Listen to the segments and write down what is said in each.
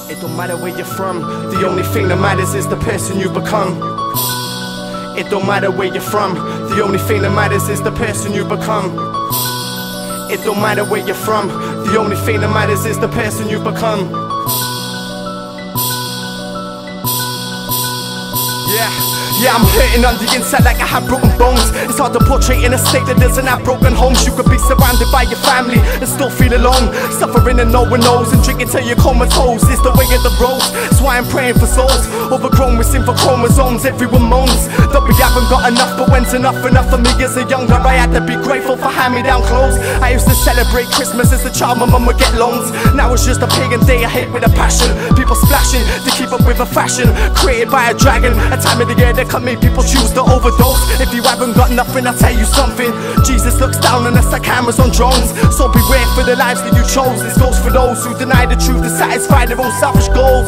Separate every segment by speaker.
Speaker 1: It don't matter where you're from, the only thing that matters is the person you become. It don't matter where you're from, the only thing that matters is the person you become. It don't matter where you're from, the only thing that matters is the person you become. Yeah, I'm hurting on the inside like I have broken bones. It's hard to portray in a state that doesn't have broken homes. You could be surrounded by your family and still feel alone, suffering and no one knows, and drinking till you're comatose. It's the way of the road, that's why I'm praying for souls overgrown with sinful chromosomes. Everyone moans that we haven't got enough, but when's enough for me? As a younger I had to be grateful for hand-me-down clothes. I used to celebrate Christmas as a child, my mum would get loans. Now it's just a pagan day I hate with a passion. People splashing to keep up with a fashion created by a dragon. A time of the year that make people choose to overdose. If you haven't got nothing, I'll tell you something. Jesus looks down on us like cameras on drones. So beware for the lives that you chose. This goes for those who deny the truth to satisfy their own selfish goals.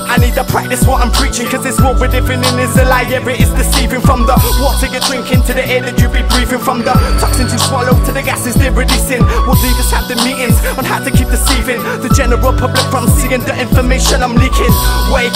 Speaker 1: I need to practice what I'm preaching, cause this world we're living in is a lie, yeah it is deceiving. From the water you're drinking to the air that you be breathing, from the toxins you swallow to the gases they're releasing. We'll leave us have the meetings on how to keep deceiving the general public from seeing the information I'm leaking. Wake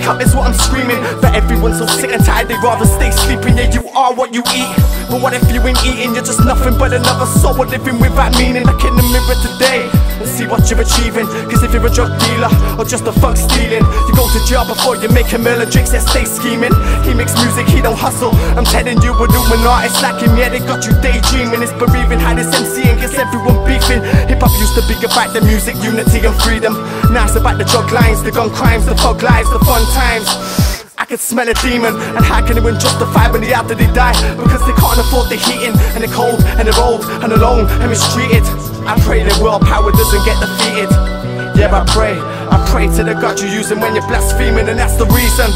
Speaker 1: up is what I'm screaming. But everyone's so sick and tired, they'd rather stay sleeping. Yeah, you are what you eat. But what if you ain't eating? You're just nothing but another soul living without meaning. Look in the mirror today and see what you're achieving. Cause if you're a drug dealer or just a thug stealing, you go to jail before you make a million drinks and stay scheming. He makes music, he don't hustle. I'm telling you, we're doing artists like him. Yeah, they got you daydreaming. It's bereaving how this MCing gets everyone beefing. Hip-hop used to be about the music, unity and freedom. Now it's about the drug lines, the gun crimes, the thug lives, the fun times. I can smell a demon, and how can anyone justify when they after they die? Because they can't afford the heating, and they're cold, and they're old, and alone, and mistreated. I pray that world power doesn't get defeated. Yeah, I pray to the God you're using when you're blaspheming, and that's the reason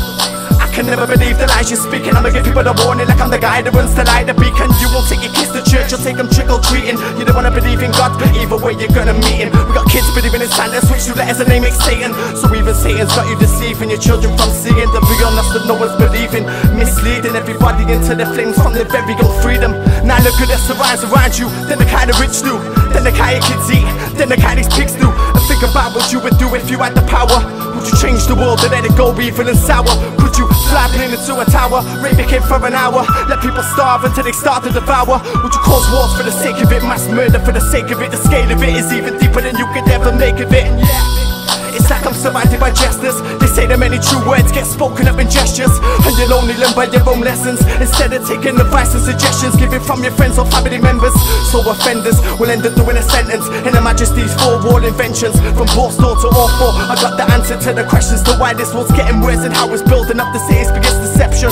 Speaker 1: I can never believe the lies you're speaking. I'ma give people the warning like I'm the guy that runs to light the beacon. You won't take your kids to church, you'll take them trick-or-treating. You don't wanna believe in God, but either way you're gonna meet him. We got kids believing in Santa, switch two letters and they make Satan. So even Satan's got you deceiving your children from seeing the realness that no one's believing, misleading everybody into the flames from their very own freedom. Now look at the surrounds around you, then the kind of rich do, then the kind of kids eat, then the kind these pigs do. And think about what you would do if you had the power. Would you change the world and let it go evil and sour? Could you fly plane into a tower, rape a kid for an hour, let people starve until they start to devour? Would you cause wars for the sake of it, mass murder for the sake of it? The scale of it is even deeper than you could ever make of it. It's like I'm surrounded by jesters. They say that many true words get spoken up in gestures, and you'll only learn by your own lessons, instead of taking advice and suggestions given from your friends or family members. So offenders will end up doing a sentence in Her Majesty's four-wall inventions. From Borstal to Orford, I got the answer to the questions to why this world's getting worse and how it's building up the city's biggest deception.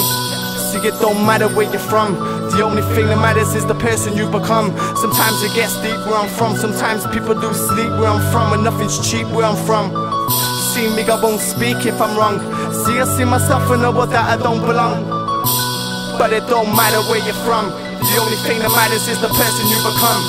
Speaker 1: See, it don't matter where you're from, the only thing that matters is the person you become. Sometimes it gets deep where I'm from, sometimes people do sleep where I'm from, and nothing's cheap where I'm from. See me, I won't speak if I'm wrong. See, I see myself and know that I don't belong. But it don't matter where you're from, the only thing that matters is the person you become.